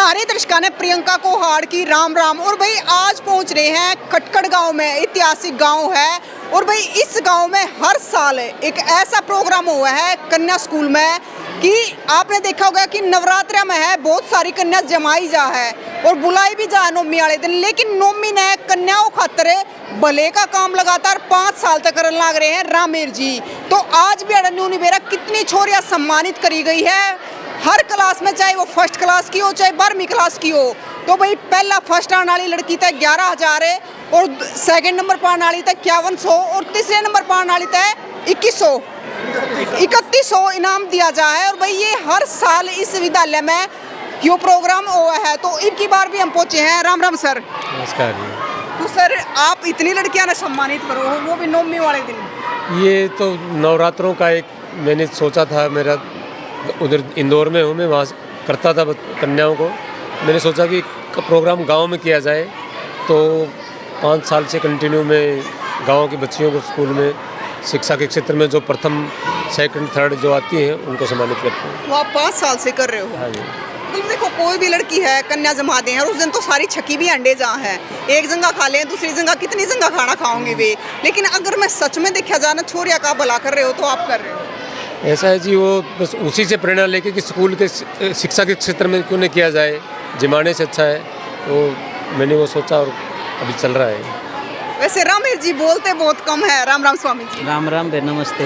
सारे दर्शकों ने प्रियंका को हार की राम राम। और भाई आज पहुंच रहे हैं खटकड़ गांव में, ऐतिहासिक गांव है। और भाई इस गांव में हर साल एक ऐसा प्रोग्राम हुआ है कन्या स्कूल में कि आपने देखा होगा कि नवरात्रा में है बहुत सारी कन्या जमाई जा है और बुलाई भी जा नौमी वाले दिन। लेकिन नौमी ने कन्याओं खातर भले का काम लगातार 5 साल तक करने लग रहे हैं रामेर जी। तो आज भी अड़न्यू निबेरा कितनी छोरियां सम्मानित करी गई है हर क्लास में, चाहे वो फर्स्ट क्लास की हो चाहे 12वीं क्लास की हो। तो भाई पहला फर्स्ट आने वाली लड़की तक 11,000 है और सेकंड नंबर पाने वाली तक 5100 और तीसरे नंबर पाने वाली तक 3100 इनाम दिया जा है। और भाई ये हर साल इस विद्यालय में यो प्रोग्राम हुआ है। तो इनकी बार भी हम पहुंचे हैं। राम राम सर। नमस्कार जी। तो सर आप इतनी लड़कियां ना सम्मानित करो, वो भी नौमी वाले दिन। ये तो नवरात्रों का एक मैंने सोचा था, मेरा उधर इंदौर में हूँ, मैं वहाँ करता था कन्याओं को। मैंने सोचा कि प्रोग्राम गांव में किया जाए, तो 5 साल से कंटिन्यू में गांव की बच्चियों को स्कूल में शिक्षा के क्षेत्र में जो प्रथम सेकंड थर्ड जो आती हैं उनको सम्मानित करते हैं। तो आप 5 साल से कर रहे हो? हाँ जी। तो देखो कोई भी लड़की है कन्या जमा दे हैं और उस दिन तो सारी छकी भी अंडे जहाँ है, एक जगह खा लें दूसरी जगह कितनी जगह खाना खाओगे वे। लेकिन अगर मैं सच में देखा जाना छोरिया का भला कर रहे हो तो आप कर रहे हो। ऐसा है जी, वो बस उसी से प्रेरणा लेके कि स्कूल के शिक्षा के क्षेत्र में क्यों नहीं किया जाए, जमाने से अच्छा है, तो मैंने वो सोचा और अभी चल रहा है। वैसे रामेर जी बोलते बहुत कम है। राम राम स्वामी जी। राम राम बे, नमस्ते।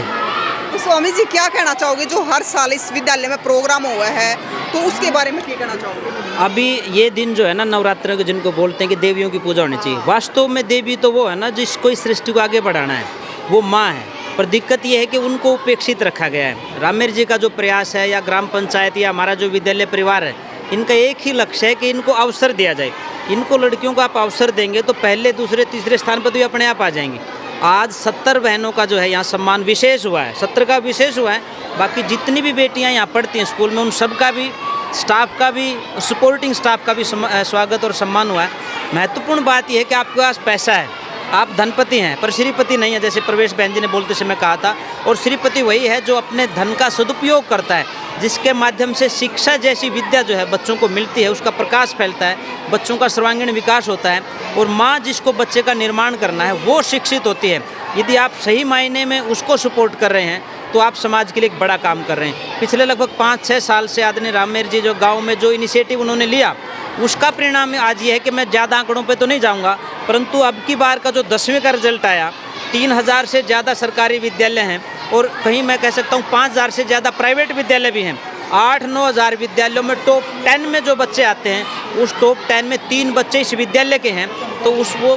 तो स्वामी जी क्या कहना चाहोगे जो हर साल इस विद्यालय में प्रोग्राम हुआ है, तो उसके बारे में क्या कहना चाहोगे? अभी ये दिन जो है ना नवरात्र के, जिनको बोलते हैं कि देवियों की पूजा होनी चाहिए, वास्तव में देवी तो वो है ना जिसको इस सृष्टि को आगे बढ़ाना है, वो माँ है। पर दिक्कत ये है कि उनको उपेक्षित रखा गया है। रामेर जी का जो प्रयास है या ग्राम पंचायत या हमारा जो विद्यालय परिवार है, इनका एक ही लक्ष्य है कि इनको अवसर दिया जाए। इनको लड़कियों को आप अवसर देंगे तो पहले दूसरे तीसरे स्थान पर तो ये अपने आप आ जाएंगी। आज 70 बहनों का जो है यहाँ सम्मान विशेष हुआ है, 70 का विशेष हुआ है। बाकी जितनी भी बेटियाँ यहाँ पढ़ती हैं स्कूल में, उन सब का भी, स्टाफ का भी, सपोर्टिंग स्टाफ का भी स्वागत और सम्मान हुआ है। महत्वपूर्ण बात यह है कि आपके पास पैसा है, आप धनपति हैं पर श्रीपति नहीं है, जैसे प्रवेश बहन जी ने बोलते समय कहा था। और श्रीपति वही है जो अपने धन का सदुपयोग करता है, जिसके माध्यम से शिक्षा जैसी विद्या जो है बच्चों को मिलती है, उसका प्रकाश फैलता है, बच्चों का सर्वांगीण विकास होता है। और माँ जिसको बच्चे का निर्माण करना है वो शिक्षित होती है। यदि आप सही मायने में उसको सपोर्ट कर रहे हैं तो आप समाज के लिए एक बड़ा काम कर रहे हैं। पिछले लगभग 5-6 साल से आदरणीय रामेर जी जो गाँव में जो इनिशिएटिव उन्होंने लिया, उसका परिणाम आज ये है कि मैं ज़्यादा आंकड़ों पे तो नहीं जाऊंगा, परंतु अब की बार का जो 10वीं का रिजल्ट आया, 3000 से ज़्यादा सरकारी विद्यालय हैं और कहीं मैं कह सकता हूँ 5000 से ज़्यादा प्राइवेट विद्यालय भी हैं। 8-9 हज़ार विद्यालयों में टॉप 10 में जो बच्चे आते हैं, उस टॉप 10 में 3 बच्चे इस विद्यालय के हैं। तो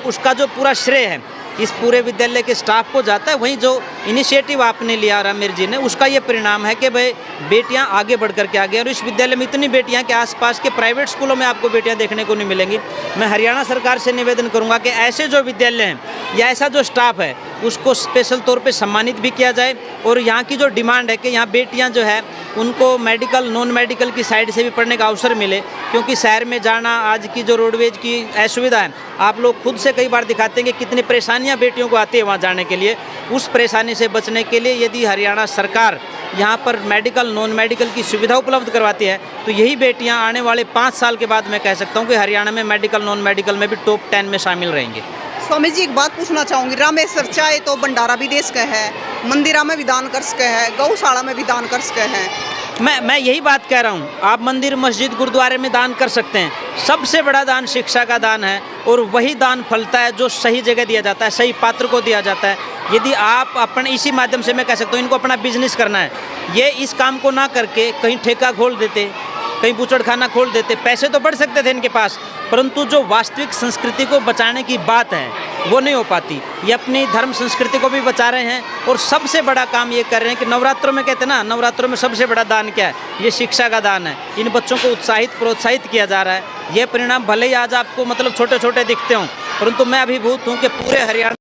उसका जो पूरा श्रेय है इस पूरे विद्यालय के स्टाफ को जाता है। वहीं जो इनिशिएटिव आपने लिया रामेर जी ने, उसका ये परिणाम है कि भाई बेटियां आगे बढ़ कर के आ गई। और इस विद्यालय में इतनी बेटियां कि आसपास के प्राइवेट स्कूलों में आपको बेटियां देखने को नहीं मिलेंगी। मैं हरियाणा सरकार से निवेदन करूंगा कि ऐसे जो विद्यालय हैं या ऐसा जो स्टाफ है उसको स्पेशल तौर पर सम्मानित भी किया जाए। और यहाँ की जो डिमांड है कि यहाँ बेटियाँ जो है उनको मेडिकल नॉन मेडिकल की साइड से भी पढ़ने का अवसर मिले, क्योंकि शहर में जाना आज की जो रोडवेज की असुविधा है, आप लोग खुद से कई बार दिखाते हैं कि कितनी परेशानियां बेटियों को आती है वहां जाने के लिए। उस परेशानी से बचने के लिए यदि हरियाणा सरकार यहां पर मेडिकल नॉन मेडिकल की सुविधा उपलब्ध करवाती है तो यही बेटियां आने वाले 5 साल के बाद मैं कह सकता हूं कि हरियाणा में मेडिकल नॉन मेडिकल में भी टॉप 10 में शामिल रहेंगे। स्वामी जी एक बात पूछना चाहूँगी, रामेश्वर चाहे तो भंडारा भी देश का है, मंदिरा में भी दान कर सके है, गौशाला में भी दान कर सके हैं। मैं यही बात कह रहा हूँ, आप मंदिर मस्जिद गुरुद्वारे में दान कर सकते हैं। सबसे बड़ा दान शिक्षा का दान है और वही दान फलता है जो सही जगह दिया जाता है, सही पात्र को दिया जाता है। यदि आप अपने इसी माध्यम से मैं कह सकता हूँ इनको अपना बिजनेस करना है, ये इस काम को ना करके कहीं ठेका खोल देते, कहीं बुचड़खाना खोल देते, पैसे तो बढ़ सकते थे इनके पास, परंतु जो वास्तविक संस्कृति को बचाने की बात है वो नहीं हो पाती। ये अपनी धर्म संस्कृति को भी बचा रहे हैं और सबसे बड़ा काम ये कर रहे हैं कि नवरात्रों में कहते हैं ना, नवरात्रों में सबसे बड़ा दान क्या है? ये शिक्षा का दान है। इन बच्चों को उत्साहित प्रोत्साहित किया जा रहा है। ये परिणाम भले ही आज आपको मतलब छोटे छोटे दिखते हों, परंतु मैं अभिभूत हूँ कि पूरे हरियाणा में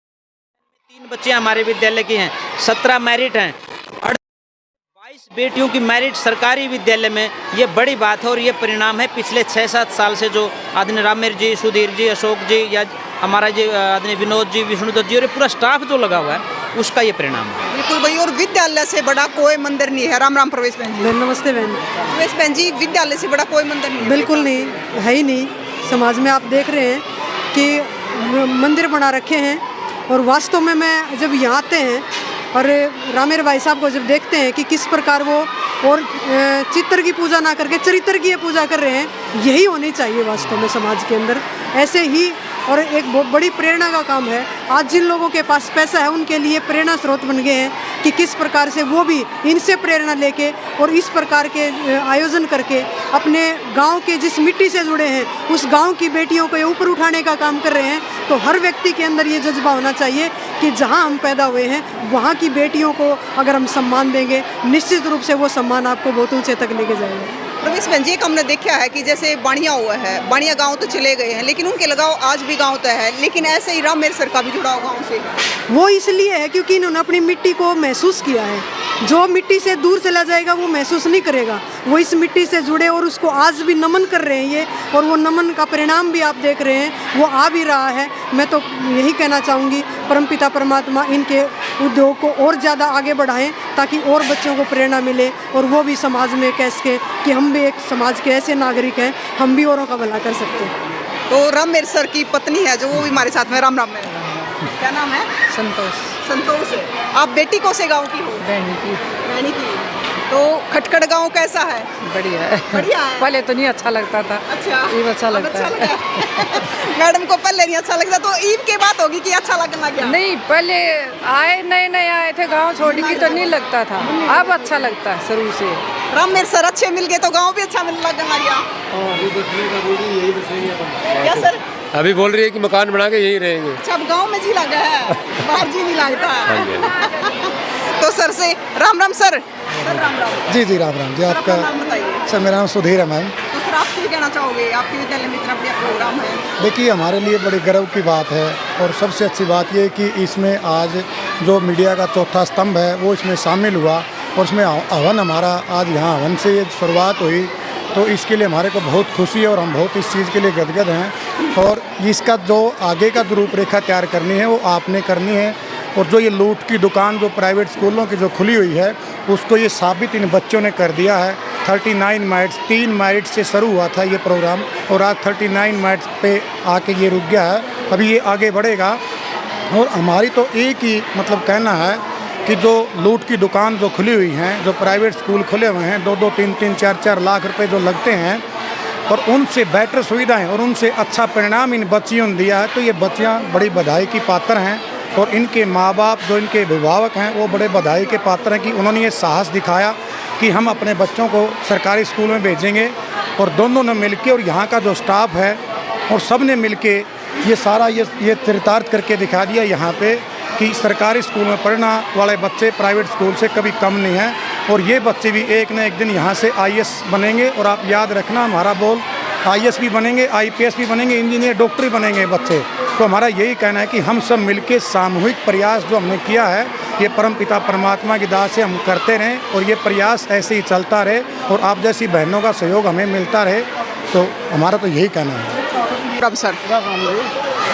3 बच्चियाँ हमारे विद्यालय की हैं, 17 मैरिट हैं, 22 बेटियों की मैरिट सरकारी विद्यालय में। ये बड़ी बात है और ये परिणाम है पिछले 6-7 साल से जो आदरणीय रामेर जी, सुधीर जी, अशोक जी या हमारा जी आदरणीय विनोद जी, विष्णुदत्त जी और पूरा स्टाफ जो लगा हुआ है, उसका ये परिणाम है। बिल्कुल भाई, और विद्यालय से बड़ा कोई मंदिर नहीं है। राम राम प्रवेश बहन जी। नमस्ते बहन। प्रवेश बहन जी, विद्यालय से बड़ा कोई मंदिर नहीं है। बिल्कुल नहीं, है ही नहीं। समाज में आप देख रहे हैं कि मंदिर बना रखे हैं, और वास्तव में मैं जब यहाँ आते हैं और रामेर भाई साहब को जब देखते हैं कि किस प्रकार वो और चित्र की पूजा ना करके चरित्र की ये पूजा कर रहे हैं, यही होनी चाहिए वास्तव में समाज के अंदर। ऐसे ही, और एक बहुत बड़ी प्रेरणा का काम है। आज जिन लोगों के पास पैसा है उनके लिए प्रेरणा स्रोत बन गए हैं कि किस प्रकार से वो भी इनसे प्रेरणा लेके और इस प्रकार के आयोजन करके अपने गांव के जिस मिट्टी से जुड़े हैं उस गांव की बेटियों को ये ऊपर उठाने का काम कर रहे हैं। तो हर व्यक्ति के अंदर ये जज्बा होना चाहिए कि जहां हम पैदा हुए हैं वहां की बेटियों को अगर हम सम्मान देंगे, निश्चित रूप से वो सम्मान आपको बहुत ऊंचे तक लेके जाएगा। प्रवेश बहन जी, एक हमने देखा है कि जैसे बाणिया हुआ है, बाणिया गांव तो चले गए हैं लेकिन उनके लगाव आज भी गांव तक है, लेकिन ऐसे ही रामेर सर का भी जुड़ाव गांव से है। वो इसलिए है क्योंकि इन्होंने अपनी मिट्टी को महसूस किया है। जो मिट्टी से दूर चला जाएगा वो महसूस नहीं करेगा। वो इस मिट्टी से जुड़े और उसको आज भी नमन कर रहे हैं ये, और वो नमन का परिणाम भी आप देख रहे हैं, वो आ भी रहा है। मैं तो यही कहना चाहूँगी, परमपिता परमात्मा इनके उद्योग को और ज़्यादा आगे बढ़ाएं ताकि और बच्चों को प्रेरणा मिले और वो भी समाज में कह सके कि हम भी एक समाज के ऐसे नागरिक हैं, हम भी औरों का भला कर सकते हैं। तो रामेर सर की पत्नी है जो, वो भी हमारे साथ में। राम राम में क्या नाम है? संतोष। संतोष है। आप बेटी कौन से गांव की हो? रैनी की। तो खटखड़ गांव कैसा है? बढ़िया है। बढ़िया है। पहले तो नहीं अच्छा लगता था। अच्छा, ईब अच्छा लगता है। मैडम को पहले नहीं अच्छा लगता, तो ईब के बात होगी कि अच्छा लगने लग गया? नहीं, पहले आए नए आए थे गांव छोड़ के तो नहीं लगता था, अब अच्छा लगता है शुरू से। रामेर सर अच्छे मिल गए तो गांव भी अच्छा मिलने लगने लग गया। क्या सर? अभी बोल रही है कि मकान बना के यहीं रहेंगे। अच्छा, अब गांव में जी लगा है, बाहर जी नहीं लगता। तो सर से राम राम सर। सर राम राम। जी जी, राम राम जी। सर, आपका अपना नाम बताइए। सर, मेरा नाम सुधीर है मैम। तो सर आप क्या कहना चाहोगे? आपके विद्यालय में इतना बढ़िया प्रोग्राम है। देखिए, हमारे लिए बड़ी गर्व की बात है, और सबसे अच्छी बात ये है कि इसमें आज जो मीडिया का चौथा स्तंभ है वो इसमें शामिल हुआ, और उसमें हवन हमारा आज यहाँ हवन से ये शुरुआत हुई। तो इसके लिए हमारे को बहुत खुशी है और हम बहुत इस चीज़ के लिए गदगद हैं। और इसका जो आगे का जो रूपरेखा तैयार करनी है वो आपने करनी है। और जो ये लूट की दुकान जो प्राइवेट स्कूलों की जो खुली हुई है उसको ये साबित इन बच्चों ने कर दिया है। 39 मेरिट्स, 3 मेरिट से शुरू हुआ था ये प्रोग्राम, और आज 39 मेरिट्स पे आके ये रुक गया है। अभी ये आगे बढ़ेगा, और हमारी तो एक ही मतलब कहना है कि जो लूट की दुकान जो खुली हुई हैं, जो प्राइवेट स्कूल खुले हुए हैं, 2-2, 3-3, 4-4 लाख रुपए जो लगते हैं, और उनसे बेटर सुविधाएं और उनसे अच्छा परिणाम इन बच्चियों ने दिया है, तो ये बच्चियां बड़ी बधाई की पात्र हैं। और इनके माँ बाप जो इनके अभिभावक हैं वो बड़े बधाई के पात्र हैं कि उन्होंने ये साहस दिखाया कि हम अपने बच्चों को सरकारी स्कूल में भेजेंगे। और दोनों ने मिलके, और यहाँ का जो स्टाफ है और सब ने मिलके ये सारा ये चरितार्थ करके दिखा दिया यहाँ पे कि सरकारी स्कूल में पढ़ने वाले बच्चे प्राइवेट स्कूल से कभी कम नहीं हैं। और ये बच्चे भी एक न एक दिन यहाँ से IAS बनेंगे। और आप याद रखना, हमारा बोल IAS भी बनेंगे, IPS भी बनेंगे, इंजीनियर, डॉक्टर भी बनेंगे बच्चे। तो हमारा यही कहना है कि हम सब मिलके सामूहिक प्रयास जो हमने किया है ये परमपिता परमात्मा की दात से हम करते रहें, और ये प्रयास ऐसे ही चलता रहे, और आप जैसी बहनों का सहयोग हमें मिलता रहे। तो हमारा तो यही कहना है। राम सर।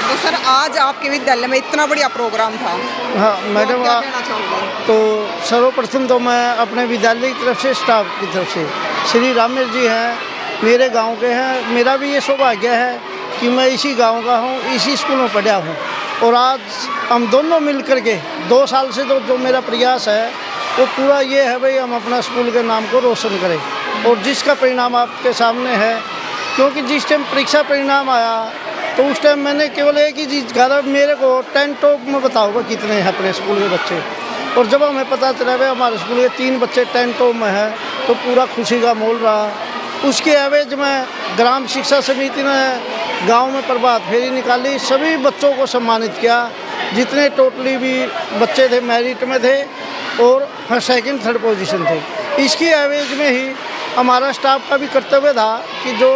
तो सर आज आपके विद्यालय में इतना बढ़िया प्रोग्राम था। हाँ मैडम, तो क्या कहना चाहोगे? तो सर्वप्रथम तो मैं अपने विद्यालय की तरफ से, स्टाफ की तरफ से, श्री रामेर जी हैं, मेरे गांव के हैं। मेरा भी ये सौभाग्य है कि मैं इसी गांव का हूँ, इसी स्कूल में पढ़ा हूँ। और आज हम दोनों मिल कर के 2 साल से तो जो मेरा प्रयास है वो पूरा ये है भाई, हम अपना स्कूल के नाम को रोशन करें, और जिसका परिणाम आपके सामने है। क्योंकि जिस टाइम परीक्षा परिणाम आया तो उस टाइम मैंने केवल एक ही चीज़ कहा था, मेरे को 10 टॉप में बताओ कितने हैं अपने स्कूल के बच्चे। और जब हमें पता चला भाई हमारे स्कूल के 3 बच्चे 10 टॉप में हैं तो पूरा खुशी का माहौल रहा। उसके एवज में ग्राम शिक्षा समिति ने गांव में प्रभात फेरी निकाली, सभी बच्चों को सम्मानित किया जितने टोटली भी बच्चे थे मेरिट में थे और 2nd 3rd पोजीशन थे। इसकी एवज में ही हमारा स्टाफ का भी कर्तव्य था कि जो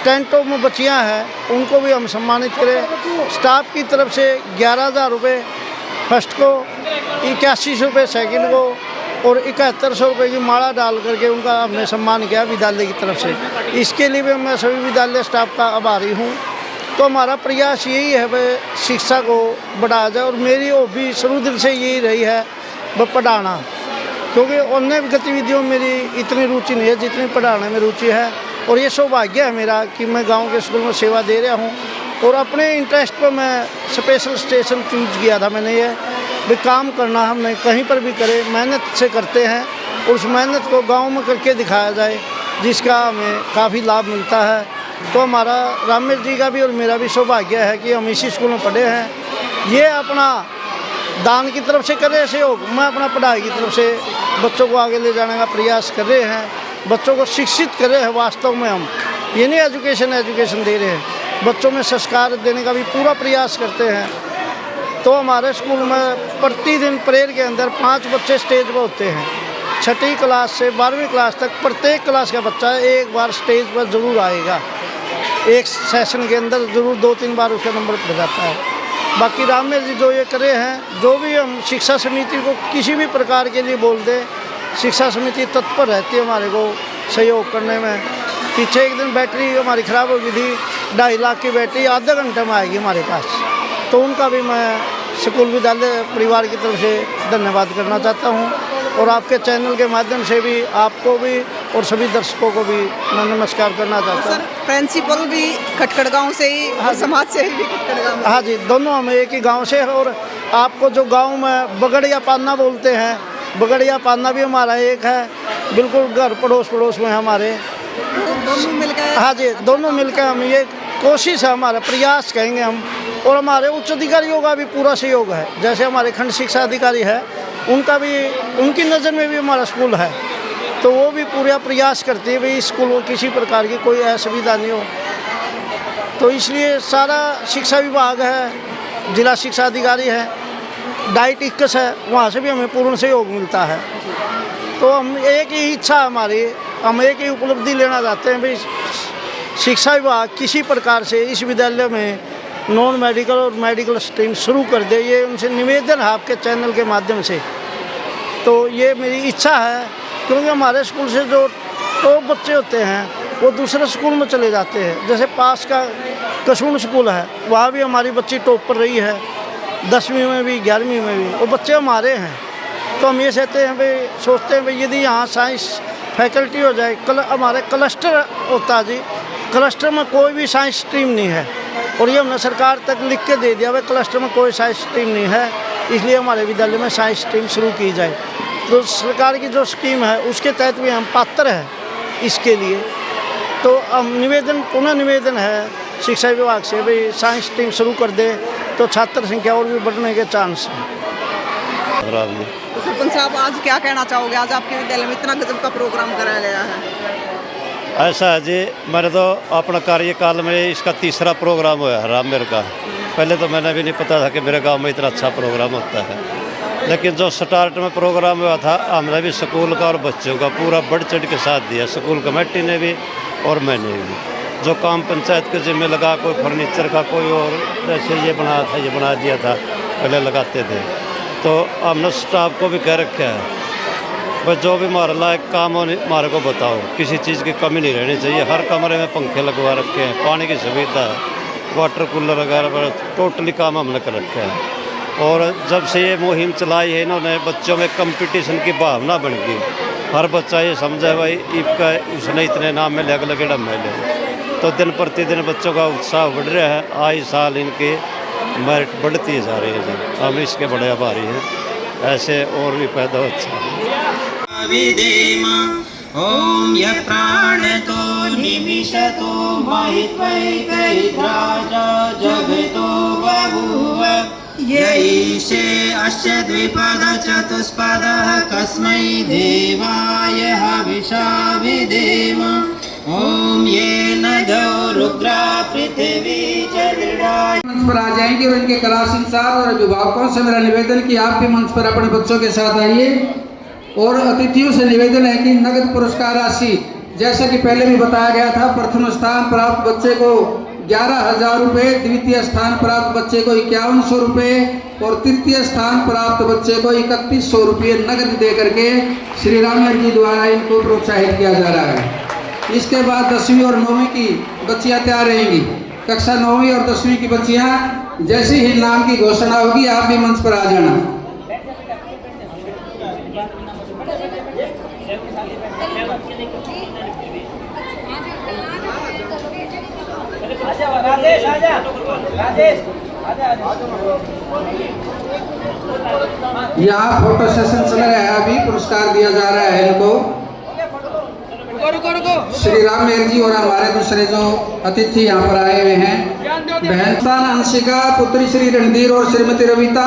10 टॉप में बच्चियाँ हैं उनको भी हम सम्मानित करें। स्टाफ की तरफ से 11,000 रुपये फर्स्ट को, 8100 रुपये सेकेंड को, और 7100 रुपये की माला डाल करके उनका हमने सम्मान किया विद्यालय की तरफ से। इसके लिए भी मैं सभी विद्यालय स्टाफ का आभारी हूँ। तो हमारा प्रयास यही है भाई शिक्षा को बढ़ाया जाए। और मेरी हॉबी शुरू दिन से यही रही है वह पढ़ाना, क्योंकि अन्य गतिविधियों में मेरी इतनी रुचि नहीं है जितनी पढ़ाने में रुचि है। और ये सौभाग्य है मेरा कि मैं गांव के स्कूल में सेवा दे रहा हूँ। और अपने इंटरेस्ट पर मैं स्पेशल स्टेशन चूज किया था मैंने, ये भी काम करना हमने कहीं पर भी करे, मेहनत से करते हैं, उस मेहनत को गांव में करके दिखाया जाए, जिसका हमें काफ़ी लाभ मिलता है। तो हमारा रामेर जी का भी और मेरा भी सौभाग्य है कि हम इसी स्कूल में पढ़े हैं। ये अपना दान की तरफ से कर रहे सहयोग, मैं अपना पढ़ाई की तरफ से बच्चों को आगे ले जाने का प्रयास कर रहे हैं, बच्चों को शिक्षित कर रहे हैं। वास्तव में हम ये नहीं एजुकेशन दे रहे हैं, बच्चों में संस्कार देने का भी पूरा प्रयास करते हैं। तो हमारे स्कूल में प्रतिदिन प्रेयर के अंदर 5 बच्चे स्टेज पर होते हैं। 6ठी क्लास से 12वीं क्लास तक प्रत्येक क्लास का बच्चा एक बार स्टेज पर ज़रूर आएगा, एक सेशन के अंदर ज़रूर 2-3 बार उसका नंबर पड़ जाता है। बाकी रामेर जी जो ये करे हैं, जो भी हम शिक्षा समिति को किसी भी प्रकार के लिए बोल दें, शिक्षा समिति तत्पर रहती है हमारे को सहयोग करने में। पीछे एक दिन बैटरी हमारी ख़राब हो गई थी, 2.5 लाख की बैटरी आधे घंटे में आएगी हमारे पास। तो उनका भी मैं स्कूल विद्यालय परिवार की तरफ से धन्यवाद करना चाहता हूँ। और आपके चैनल के माध्यम से भी आपको भी और सभी दर्शकों को भी मैं नमस्कार करना चाहता हूँ। सर प्रिंसिपल भी खटखड़ गांव से ही और समाज से भी खटखड़ गांव। हाँ जी, दोनों हम एक ही गांव से हैं। और आपको जो गांव में बगड़िया पाना बोलते हैं, बगड़िया पाना भी हमारा एक है, बिल्कुल घर पड़ोस में हमारे। दोनों मिलकर, हाँ जी, दोनों मिलकर हम ये कोशिश है, हमारा प्रयास कहेंगे हम। और हमारे उच्च अधिकारियों का भी पूरा सहयोग है, जैसे हमारे खंड शिक्षा अधिकारी है, उनका भी, उनकी नज़र में भी हमारा स्कूल है, तो वो भी पूरा प्रयास करते हैं भाई स्कूल में किसी प्रकार की कोई असुविधा नहीं हो। तो इसलिए सारा शिक्षा विभाग है, जिला शिक्षा अधिकारी है, डाइट 21 है, वहाँ से भी हमें पूर्ण सहयोग मिलता है। तो हम एक ही इच्छा हमारी, हम एक ही उपलब्धि लेना चाहते हैं भाई शिक्षा विभाग किसी प्रकार से इस विद्यालय में नॉन मेडिकल और मेडिकल स्ट्रीम शुरू कर दे। ये उनसे निवेदन है आपके चैनल के माध्यम से। तो ये मेरी इच्छा है, क्योंकि हमारे स्कूल से जो टॉप बच्चे होते हैं वो दूसरे स्कूल में चले जाते हैं। जैसे पास का कसून स्कूल है, वहाँ भी हमारी बच्ची टॉप पर रही है, 10वीं में भी 11वीं में भी, वो बच्चे हमारे हैं। तो हम ये कहते हैं भाई, सोचते हैं भाई यदि यहाँ साइंस फैकल्टी हो जाए, हमारे क्लस्टर होता जी, क्लस्टर में कोई भी साइंस स्ट्रीम नहीं है, और ये हमने सरकार तक लिख के दे दिया भाई क्लस्टर में कोई साइंस स्ट्रीम नहीं है, इसलिए हमारे विद्यालय में साइंस स्ट्रीम शुरू की जाए। तो सरकार की जो स्कीम है उसके तहत भी हम पात्र हैं इसके लिए। तो हम पुनः निवेदन है शिक्षा विभाग से भाई साइंस स्ट्रीम शुरू कर दे, तो छात्र संख्या और भी बढ़ने के चांस हैं। तो सरपंच साहब आज क्या कहना चाहोगे, आज आपके विद्यालय में इतना गजब का प्रोग्राम कराया गया है? ऐसा है जी, मैंने तो अपना कार्यकाल में इसका 3रा प्रोग्राम हुआ है रामेर का। पहले तो मैंने भी नहीं पता था कि मेरे गांव में इतना अच्छा प्रोग्राम होता है, लेकिन जो स्टार्ट में प्रोग्राम हुआ था, हमने भी स्कूल का और बच्चों का पूरा बढ़ चढ़ के साथ दिया, स्कूल कमेटी ने भी और मैंने भी। जो काम पंचायत के जिम्मे लगा, कोई फर्नीचर का, कोई और जैसे ये बनाया था, ये बना दिया था, पहले लगाते थे। तो हमने स्टाफ को भी कह रखा है बस जो भी हमारे लायक काम हो हमारे को बताओ, किसी चीज़ की कमी नहीं रहनी चाहिए। हर कमरे में पंखे लगवा रखे हैं, पानी की सुविधा, वाटर कूलर वगैरह, टोटली काम हमने कर रखे हैं। और जब से ये मुहिम चलाई है इन्होंने, बच्चों में कंपटीशन की भावना बन गई। हर बच्चा ये समझे भाई इसका उसने इतने नाम में अगले के डम ले, तो दिन प्रतिदिन बच्चों का उत्साह बढ़ रहा है। आए साल इनके मेरिट बढ़ती जा रही है जी, हम इसके बड़े आभारी हैं। ऐसे और भी पैदा हो अच्छा विदेम ओम यह प्राणतो निमिषतो महित्वैकैद्राजा जगतो बभूव यैषे अस्य द्विपद चतुष्पदः कस्मै देवाय हविषा विदेम ओम येन द्यौ रुद्रा पृथ्वी च दृढ़ा। मंच पर आ जाएंगे और इनके कला संसार और अभिभावकों से मेरा निवेदन कि आप भी मंच पर अपने बच्चों के साथ आइए। और अतिथियों से निवेदन है कि नगद पुरस्कार राशि, जैसा कि पहले भी बताया गया था, प्रथम स्थान प्राप्त बच्चे को 11,000 रुपये, द्वितीय स्थान प्राप्त बच्चे को 5100 रुपये और तृतीय स्थान प्राप्त बच्चे को 3100 रुपये नगद दे करके श्री रामेर जी द्वारा इनको प्रोत्साहित किया जा रहा है। इसके बाद 10वीं और 9वीं की बच्चियाँ तैयार रहेंगी। कक्षा 9वीं और 10वीं की बच्चियां, जैसे ही नाम की घोषणा होगी आप भी मंच पर आ जाना। यहाँ फोटो सेशन चल रहा है, अभी पुरस्कार दिया जा रहा है इनको। श्री राम मेहर जी और हमारे दूसरे जो अतिथि यहाँ पर आए हुए हैं, बहन स्थान अंशिका पुत्री श्री रणधीर और श्रीमती रविता,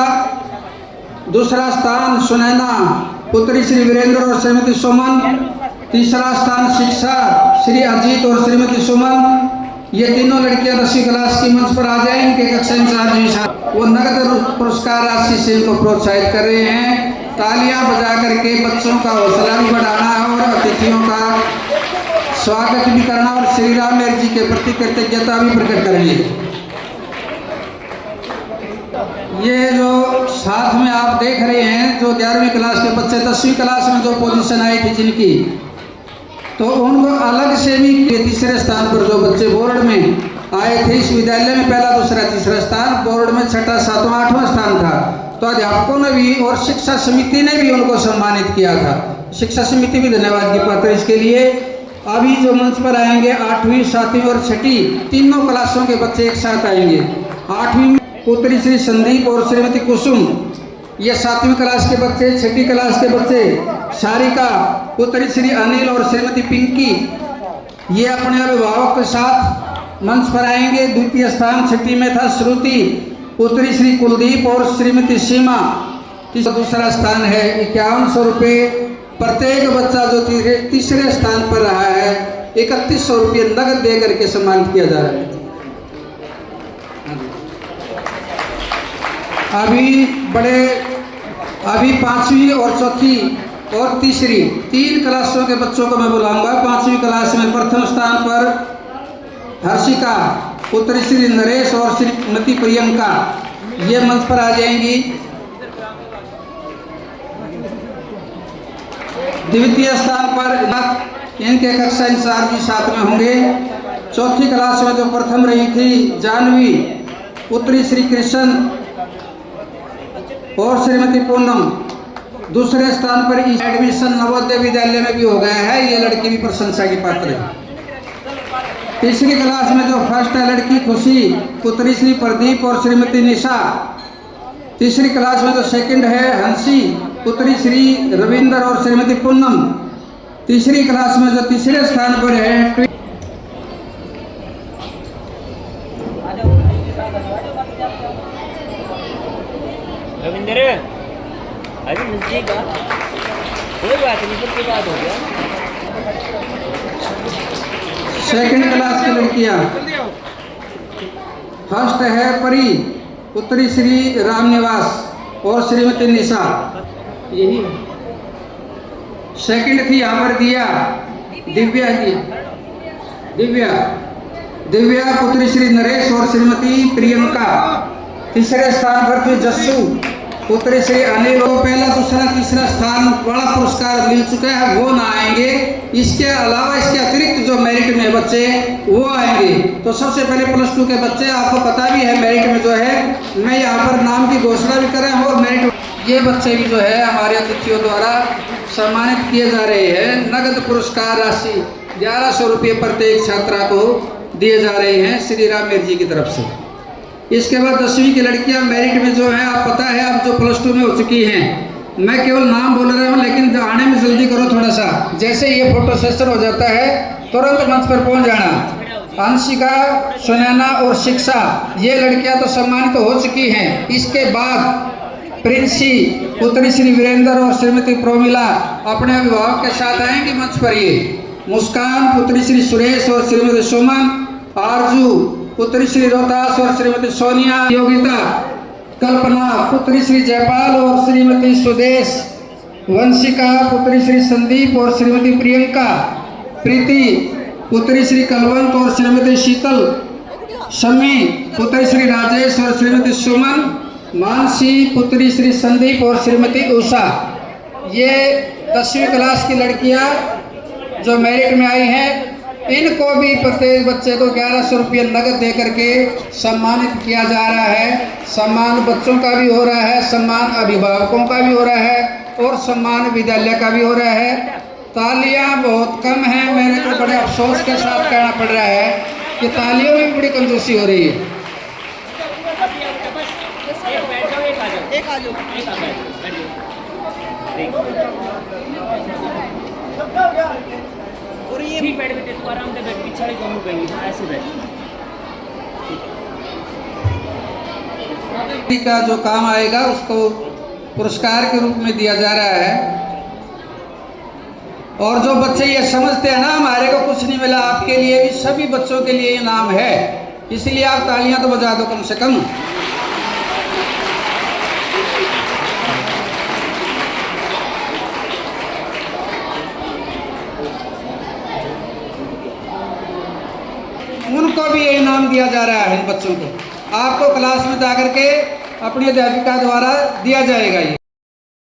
दूसरा स्थान सुनैना पुत्री श्री वीरेंद्र और श्रीमती सुमन, तीसरा स्थान शिक्षा श्री अजीत और श्रीमती सुमन। ये तीनों लड़कियां 10वीं क्लास की मंच पर आ जाए। इनके कक्षा इंचार्ज वो नगद पुरस्कार राशि से इनको प्रोत्साहित कर रहे हैं। तालियां बजा करके बच्चों का हौसला भी बढ़ाना है और अतिथियों का स्वागत भी करना और श्री राम मेहर जी के प्रति कृतज्ञता भी प्रकट करनी है। ये जो साथ में आप देख रहे हैं, जो 11वीं क्लास के बच्चे 10वीं क्लास में जो पोजीशन आई थी जिनकी, तो उनको अलग से भी तीसरे स्थान पर जो बच्चे बोर्ड में आए थे, इस विद्यालय में पहला दूसरा तीसरा स्थान, बोर्ड में छठा सातवां आठवां स्थान था, तो अध्यापकों ने भी और शिक्षा समिति ने भी उनको सम्मानित किया था। शिक्षा समिति भी धन्यवाद की पात्र इसके लिए। अभी जो मंच पर आएंगे 8वीं 7वीं और 6ठी तीनों क्लासों के बच्चे एक साथ आएंगे। 8वीं में पुत्री श्री संदीप और श्रीमती कुसुम, ये 7वीं क्लास के बच्चे, 6ठी क्लास के बच्चे सारिका पुत्री श्री अनिल और श्रीमती पिंकी, ये अपने अभिभावक के साथ मंच पर आएंगे। द्वितीय स्थान 6ठी में था श्रुति पुत्री श्री कुलदीप और श्रीमती सीमा। दूसरा स्थान है 5100 रुपये। प्रत्येक बच्चा जो तीसरे स्थान पर रहा है 3100 रुपये नगद दे करके सम्मानित किया जा रहा है। अभी 5वीं और चौथी और तीसरी 3 क्लासों के बच्चों को मैं बुलाऊंगा। 5वीं क्लास में प्रथम स्थान पर हर्षिका पुत्री श्री नरेश और श्रीमती प्रियंका, ये मंच पर आ जाएंगी। द्वितीय स्थान पर इनके कक्षा इंचार्ज भी साथ में होंगे। चौथी क्लास में जो प्रथम रही थी जानवी पुत्री श्री कृष्ण और श्रीमती पूनम, दूसरे स्थान पर एडमिशन नवोदय विद्यालय में भी हो गया है, ये लड़की भी प्रशंसा की पात्र है। तीसरी क्लास में जो फर्स्ट है लड़की खुशी पुत्री श्री प्रदीप और श्रीमती निशा। तीसरी क्लास में जो सेकंड है हंसी पुत्री श्री रविंद्र और श्रीमती पूनम। तीसरी क्लास में जो तीसरे स्थान पर है रविंद्र, अरे नजदीक आ, कोई बात नहीं, सबकी बात हो गया। सेकंड क्लास की लड़कियां, फर्स्ट है परी पुत्री श्री रामनिवास और श्रीमती निशा, यही सेकंड थी यहाँ पर दिया दिव्या जी, दिव्या पुत्री श्री नरेश और श्रीमती प्रियंका। तीसरे स्थान पर थी जस्सू पुत्री श्री अनिल। पहला दूसरा तीसरा स्थान बड़ा पुरस्कार मिल चुका है, वो ना आएंगे। इसके अलावा इसके अतिरिक्त जो मेरिट में बच्चे वो आएंगे। तो सबसे पहले +2 के बच्चे, आपको पता भी है मेरिट में जो है, मैं यहाँ पर नाम की घोषणा भी कर रहा हूँ और मेरिट ये बच्चे भी जो है हमारे अतिथियों द्वारा सम्मानित किए जा रहे हैं। नगद पुरस्कार राशि 1100 रुपये प्रत्येक छात्रा को दिए जा रहे हैं श्री राम मेहर जी की तरफ से। इसके बाद 10वीं की लड़कियां मेरिट में जो है, आप पता है आप जो +2 में हो चुकी हैं, मैं केवल नाम बोल रहा हूँ, लेकिन आने में जल्दी करो थोड़ा सा। जैसे ये फोटो सेशन हो जाता है तुरंत मंच पर पहुँच जाना। अंशिका, सुनैना और शिक्षा, ये लड़कियां तो सम्मानित हो चुकी हैं। इसके बाद प्रिंसी पुत्री श्री वीरेंद्र और श्रीमती प्रोमिला अपने अभिभावक के साथ आएंगी मंच पर। ये मुस्कान पुत्री श्री सुरेश और श्रीमती सुमन, आरजू पुत्री श्री रोहतास और श्रीमती सोनिया, योगिता, कल्पना पुत्री श्री जयपाल और श्रीमती सुदेश, वंशिका पुत्री श्री संदीप और श्रीमती प्रियंका, प्रीति पुत्री श्री कलवंत और श्रीमती शीतल, शमी पुत्री श्री राजेश और श्रीमती सुमन, मानसी पुत्री श्री संदीप और श्रीमती उषा। ये 10वीं क्लास की लड़कियां जो मेरिट में आई हैं इनको भी प्रत्येक बच्चे को 1100 रुपये नगद दे करके सम्मानित किया जा रहा है। सम्मान बच्चों का भी हो रहा है, सम्मान अभिभावकों का भी हो रहा है और सम्मान विद्यालय का भी हो रहा है। तालियां बहुत कम हैं, मेरे को बड़े अफसोस के साथ कहना पड़ रहा है कि तालियों में भी बड़ी कंजूसी हो रही है। और ये ठीक बैठ बेटे, तू आराम से बैठ, पीछे कम कहीं ऐसे बैठ। का जो काम आएगा उसको पुरस्कार के रूप में दिया जा रहा है। और जो बच्चे ये समझते हैं ना हमारे को कुछ नहीं मिला, आपके लिए भी सभी बच्चों के लिए इनाम है, इसलिए आप तालियां तो बजा दो कम से कम। उनको भी ये इनाम दिया जा रहा है इन बच्चों को। आपको क्लास में जाकर के अपनी अध्यापिका द्वारा दिया जाएगा ये।